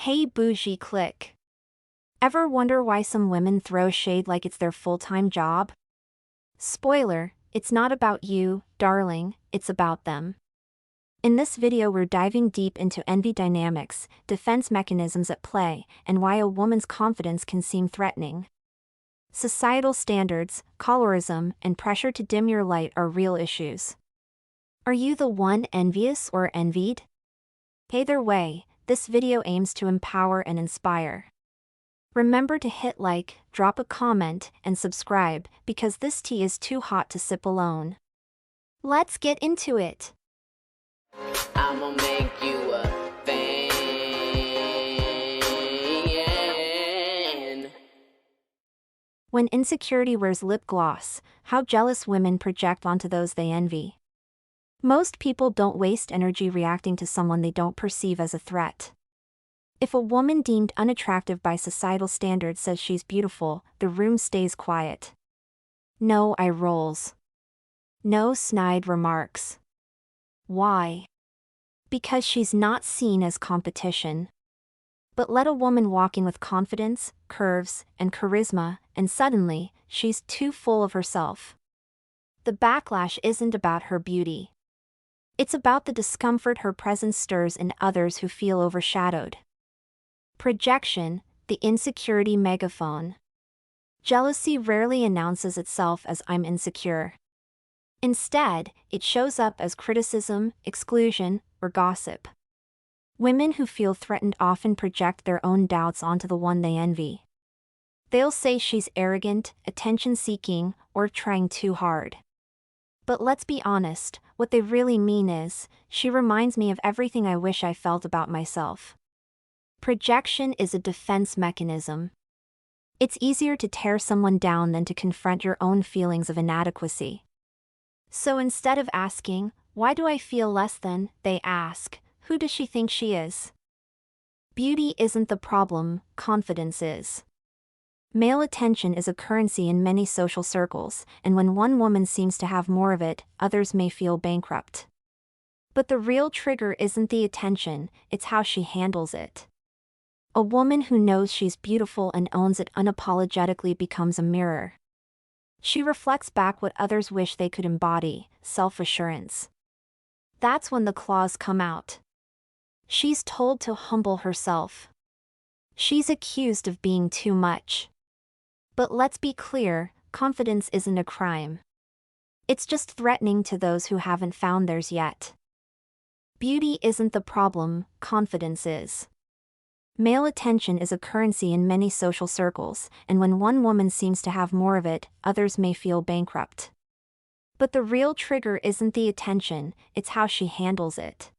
Hey Bougie click. Ever wonder why some women throw shade like it's their full-time job? Spoiler, it's not about you, darling, it's about them. In this video we're diving deep into envy dynamics, defense mechanisms at play, and why a woman's confidence can seem threatening. Societal standards, colorism, and pressure to dim your light are real issues. Are you the one envious or envied? Either way, this video aims to empower and inspire. Remember to hit like, drop a comment, and subscribe, because this tea is too hot to sip alone. Let's get into it. I'ma make you a fan. When insecurity wears lip gloss, how jealous women project onto those they envy. Most people don't waste energy reacting to someone they don't perceive as a threat. If a woman deemed unattractive by societal standards says she's beautiful, the room stays quiet. No eye rolls. No snide remarks. Why? Because she's not seen as competition. But let a woman walk in with confidence, curves, and charisma, and suddenly, she's too full of herself. The backlash isn't about her beauty. It's about the discomfort her presence stirs in others who feel overshadowed. Projection, the insecurity megaphone. Jealousy rarely announces itself as "I'm insecure." Instead, it shows up as criticism, exclusion, or gossip. Women who feel threatened often project their own doubts onto the one they envy. They'll say she's arrogant, attention-seeking, or trying too hard. But let's be honest, what they really mean is, she reminds me of everything I wish I felt about myself. Projection is a defense mechanism. It's easier to tear someone down than to confront your own feelings of inadequacy. So instead of asking, "Why do I feel less than?" they ask, "Who does she think she is?" Beauty isn't the problem, confidence is. Male attention is a currency in many social circles, and when one woman seems to have more of it, others may feel bankrupt. But the real trigger isn't the attention, it's how she handles it. A woman who knows she's beautiful and owns it unapologetically becomes a mirror. She reflects back what others wish they could embody, self-assurance. That's when the claws come out. She's told to humble herself. She's accused of being too much. But let's be clear, confidence isn't a crime. It's just threatening to those who haven't found theirs yet. Beauty isn't the problem, confidence is. Male attention is a currency in many social circles, and when one woman seems to have more of it, others may feel bankrupt. But the real trigger isn't the attention, it's how she handles it.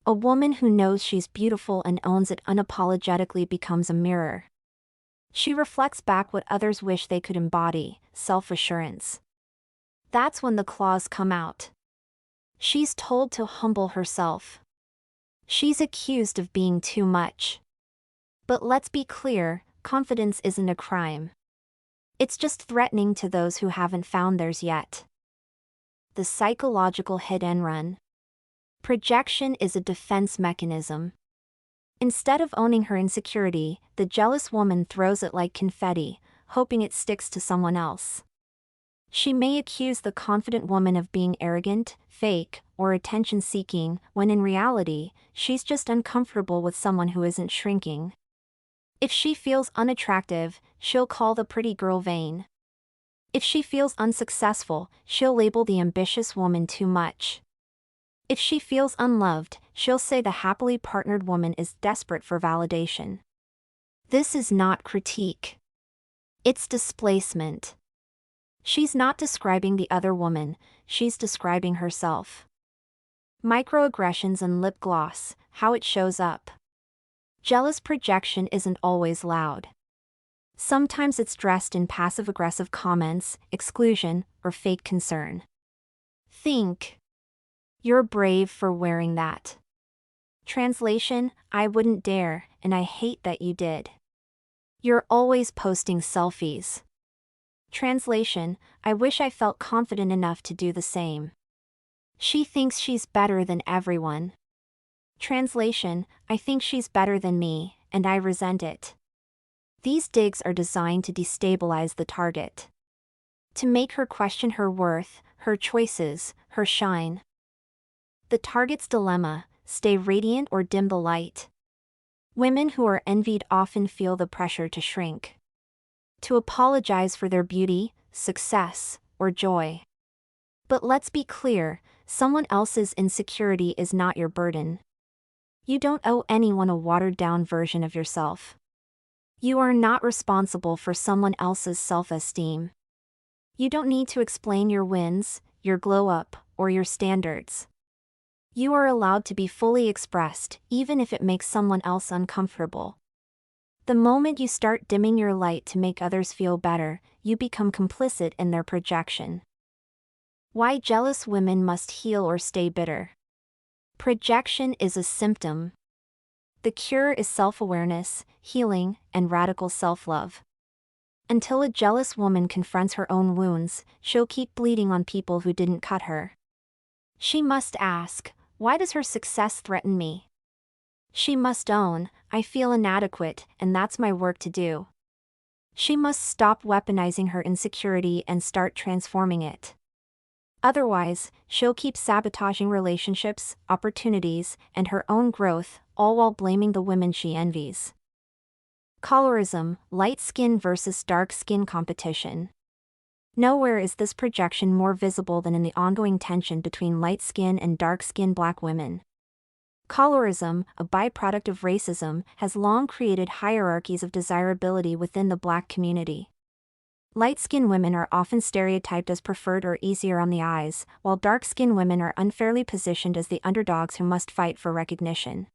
A woman who knows she's beautiful and owns it unapologetically becomes a mirror. She reflects back what others wish they could embody, self-assurance. That's when the claws come out. She's told to humble herself. She's accused of being too much. But let's be clear, confidence isn't a crime. It's just threatening to those who haven't found theirs yet. The psychological hit and run. Projection is a defense mechanism. Instead of owning her insecurity, the jealous woman throws it like confetti, hoping it sticks to someone else. She may accuse the confident woman of being arrogant, fake, or attention-seeking, when in reality, she's just uncomfortable with someone who isn't shrinking. If she feels unattractive, she'll call the pretty girl vain. If she feels unsuccessful, she'll label the ambitious woman too much. If she feels unloved, she'll say the happily partnered woman is desperate for validation. This is not critique. It's displacement. She's not describing the other woman, she's describing herself. Microaggressions and lip gloss, how it shows up. Jealous projection isn't always loud. Sometimes it's dressed in passive-aggressive comments, exclusion, or fake concern. Think. You're brave for wearing that. Translation, I wouldn't dare, and I hate that you did. You're always posting selfies. Translation, I wish I felt confident enough to do the same. She thinks she's better than everyone. Translation, I think she's better than me, and I resent it. These digs are designed to destabilize the target. To make her question her worth, her choices, her shine. The target's dilemma: stay radiant or dim the light. Women who are envied often feel the pressure to shrink. To apologize for their beauty, success, or joy. But let's be clear, someone else's insecurity is not your burden. You don't owe anyone a watered-down version of yourself. You are not responsible for someone else's self-esteem. You don't need to explain your wins, your glow-up, or your standards. You are allowed to be fully expressed, even if it makes someone else uncomfortable. The moment you start dimming your light to make others feel better, you become complicit in their projection. Why jealous women must heal or stay bitter. Projection is a symptom. The cure is self-awareness, healing, and radical self-love. Until a jealous woman confronts her own wounds, she'll keep bleeding on people who didn't cut her. She must ask, why does her success threaten me? She must own, I feel inadequate, and that's my work to do. She must stop weaponizing her insecurity and start transforming it. Otherwise, she'll keep sabotaging relationships, opportunities, and her own growth, all while blaming the women she envies. Colorism, light skin versus dark skin competition. Nowhere is this projection more visible than in the ongoing tension between light skin and dark skin Black women. Colorism, a byproduct of racism, has long created hierarchies of desirability within the Black community. Light-skinned women are often stereotyped as preferred or easier on the eyes, while dark-skinned women are unfairly positioned as the underdogs who must fight for recognition.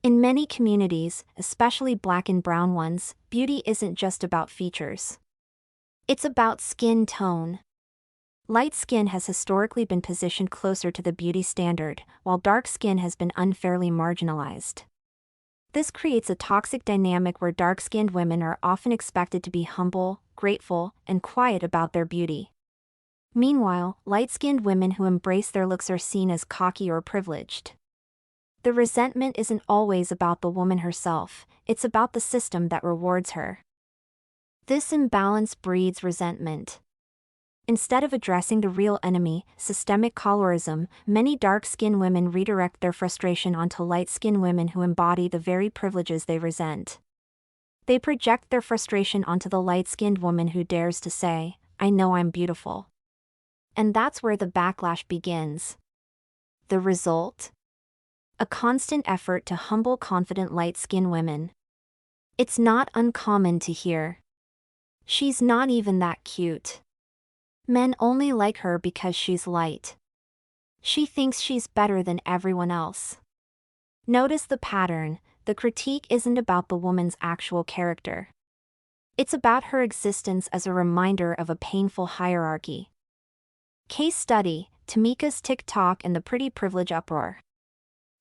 In many communities, especially Black and brown ones, beauty isn't just about features. It's about skin tone. Light skin has historically been positioned closer to the beauty standard, while dark skin has been unfairly marginalized. This creates a toxic dynamic where dark-skinned women are often expected to be humble, grateful, and quiet about their beauty. Meanwhile, light-skinned women who embrace their looks are seen as cocky or privileged. The resentment isn't always about the woman herself, it's about the system that rewards her. This imbalance breeds resentment. Instead of addressing the real enemy, systemic colorism, many dark-skinned women redirect their frustration onto light-skinned women who embody the very privileges they resent. They project their frustration onto the light-skinned woman who dares to say, I know I'm beautiful. And that's where the backlash begins. The result? A constant effort to humble confident light-skinned women. It's not uncommon to hear, she's not even that cute. Men only like her because she's light. She thinks she's better than everyone else. Notice the pattern, the critique isn't about the woman's actual character. It's about her existence as a reminder of a painful hierarchy. Case study, Tameka's TikTok and the pretty privilege uproar.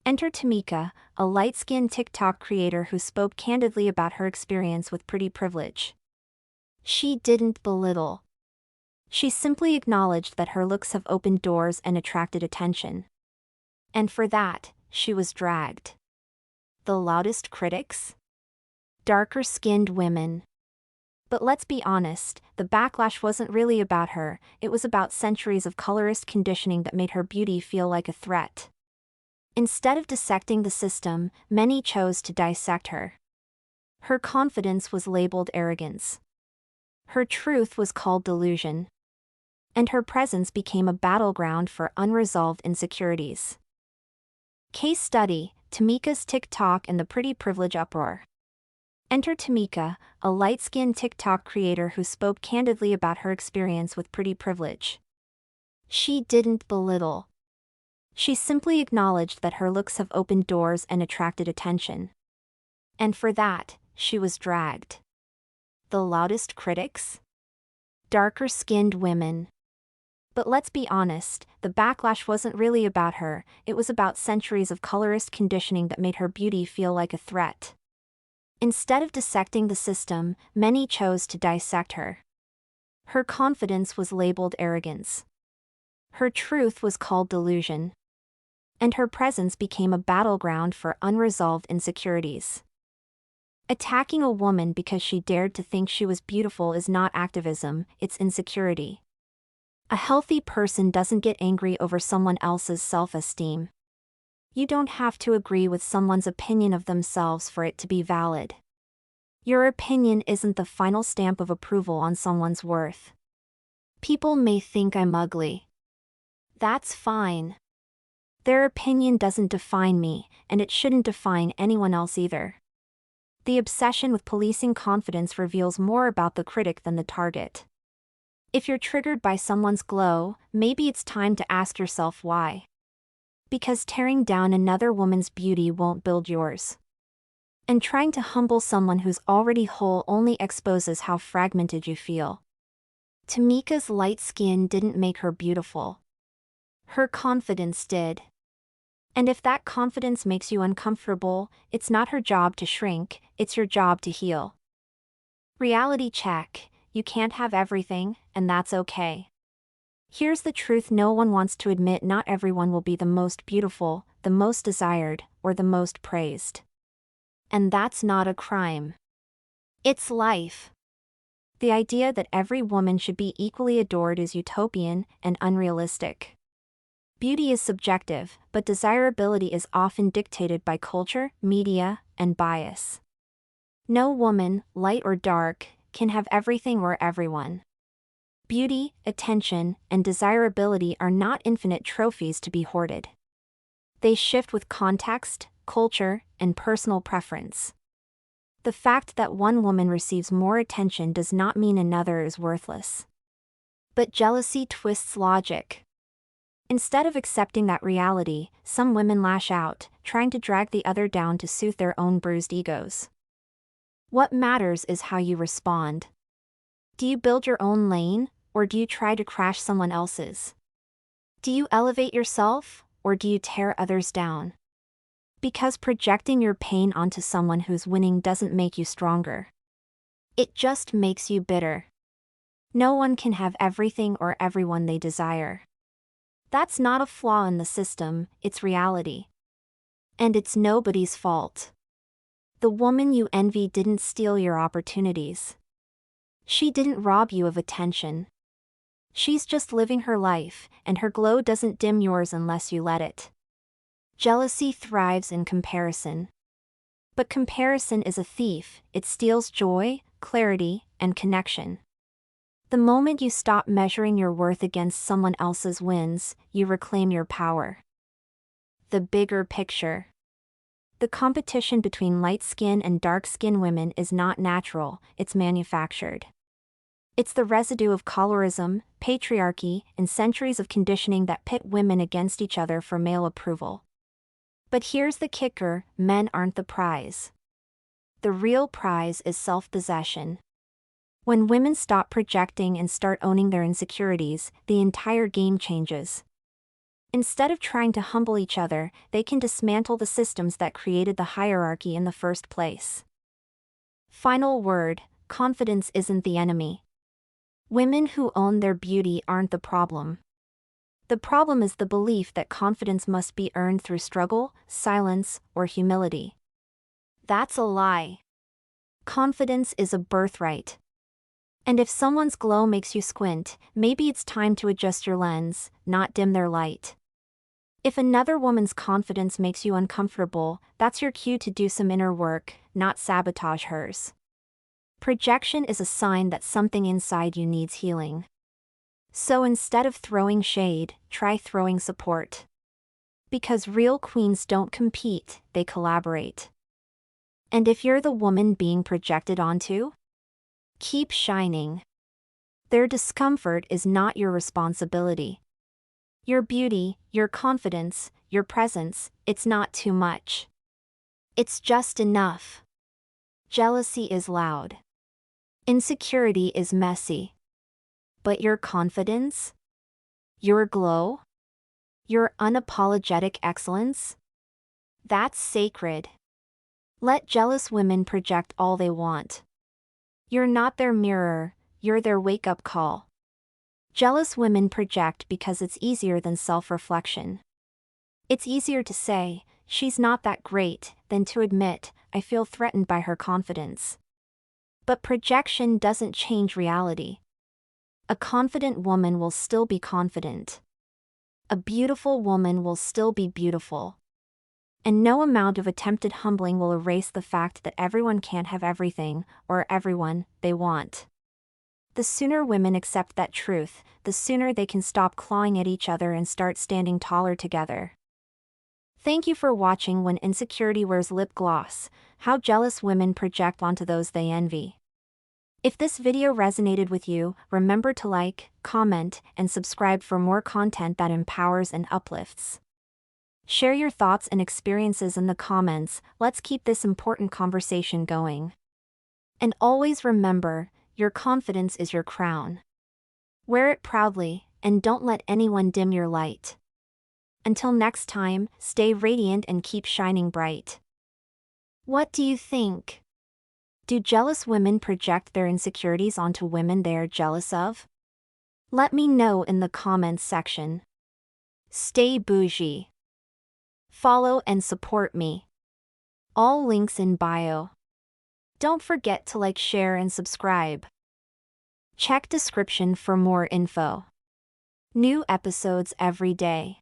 Enter Tameka, a light-skinned TikTok creator who spoke candidly about her experience with pretty privilege. She didn't belittle. She simply acknowledged that her looks have opened doors and attracted attention. And for that, she was dragged. The loudest critics? Darker-skinned women. But let's be honest, the backlash wasn't really about her, it was about centuries of colorist conditioning that made her beauty feel like a threat. Instead of dissecting the system, many chose to dissect her. Her confidence was labeled arrogance. Her truth was called delusion. And her presence became a battleground for unresolved insecurities. Case study, Tameka's TikTok and the pretty privilege uproar. Enter Tameka, a light-skinned TikTok creator who spoke candidly about her experience with pretty privilege. She didn't belittle. She simply acknowledged that her looks have opened doors and attracted attention. And for that, she was dragged. The loudest critics? Darker-skinned women. But let's be honest, the backlash wasn't really about her, it was about centuries of colorist conditioning that made her beauty feel like a threat. Instead of dissecting the system, many chose to dissect her. Her confidence was labeled arrogance. Her truth was called delusion. And her presence became a battleground for unresolved insecurities. Attacking a woman because she dared to think she was beautiful is not activism, it's insecurity. A healthy person doesn't get angry over someone else's self-esteem. You don't have to agree with someone's opinion of themselves for it to be valid. Your opinion isn't the final stamp of approval on someone's worth. People may think I'm ugly. That's fine. Their opinion doesn't define me, and it shouldn't define anyone else either. The obsession with policing confidence reveals more about the critic than the target. If you're triggered by someone's glow, maybe it's time to ask yourself why. Because tearing down another woman's beauty won't build yours. And trying to humble someone who's already whole only exposes how fragmented you feel. Tameka's light skin didn't make her beautiful. Her confidence did. And if that confidence makes you uncomfortable, it's not her job to shrink, it's your job to heal. Reality check: you can't have everything, and that's okay. Here's the truth no one wants to admit: not everyone will be the most beautiful, the most desired, or the most praised. And that's not a crime. It's life. The idea that every woman should be equally adored is utopian and unrealistic. Beauty is subjective, but desirability is often dictated by culture, media, and bias. No woman, light or dark, can have everything or everyone. Beauty, attention, and desirability are not infinite trophies to be hoarded. They shift with context, culture, and personal preference. The fact that one woman receives more attention does not mean another is worthless. But jealousy twists logic. Instead of accepting that reality, some women lash out, trying to drag the other down to soothe their own bruised egos. What matters is how you respond. Do you build your own lane, or do you try to crash someone else's? Do you elevate yourself, or do you tear others down? Because projecting your pain onto someone who's winning doesn't make you stronger. It just makes you bitter. No one can have everything or everyone they desire. That's not a flaw in the system, it's reality. And it's nobody's fault. The woman you envy didn't steal your opportunities. She didn't rob you of attention. She's just living her life, and her glow doesn't dim yours unless you let it. Jealousy thrives in comparison. But comparison is a thief, it steals joy, clarity, and connection. The moment you stop measuring your worth against someone else's wins, you reclaim your power. The bigger picture. The competition between light-skinned and dark-skinned women is not natural, it's manufactured. It's the residue of colorism, patriarchy, and centuries of conditioning that pit women against each other for male approval. But here's the kicker: men aren't the prize. The real prize is self-possession. When women stop projecting and start owning their insecurities, the entire game changes. Instead of trying to humble each other, they can dismantle the systems that created the hierarchy in the first place. Final word: confidence isn't the enemy. Women who own their beauty aren't the problem. The problem is the belief that confidence must be earned through struggle, silence, or humility. That's a lie. Confidence is a birthright. And if someone's glow makes you squint, maybe it's time to adjust your lens, not dim their light. If another woman's confidence makes you uncomfortable, that's your cue to do some inner work, not sabotage hers. Projection is a sign that something inside you needs healing. So instead of throwing shade, try throwing support. Because real queens don't compete, they collaborate. And if you're the woman being projected onto, keep shining. Their discomfort is not your responsibility. Your beauty, your confidence, your presence, it's not too much. It's just enough. Jealousy is loud. Insecurity is messy. But your confidence? Your glow? Your unapologetic excellence? That's sacred. Let jealous women project all they want. You're not their mirror, you're their wake-up call. Jealous women project because it's easier than self-reflection. It's easier to say, she's not that great, than to admit, I feel threatened by her confidence. But projection doesn't change reality. A confident woman will still be confident. A beautiful woman will still be beautiful. And no amount of attempted humbling will erase the fact that everyone can't have everything, or everyone, they want. The sooner women accept that truth, the sooner they can stop clawing at each other and start standing taller together. Thank you for watching When Insecurity Wears Lip Gloss, How Jealous Women Project Onto Those They Envy. If this video resonated with you, remember to like, comment, and subscribe for more content that empowers and uplifts. Share your thoughts and experiences in the comments. Let's keep this important conversation going. And always remember, your confidence is your crown. Wear it proudly, and don't let anyone dim your light. Until next time, stay radiant and keep shining bright. What do you think? Do jealous women project their insecurities onto women they are jealous of? Let me know in the comments section. Stay bougie. Follow and support me. All links in bio. Don't forget to like, share, and subscribe. Check description for more info. New episodes every day.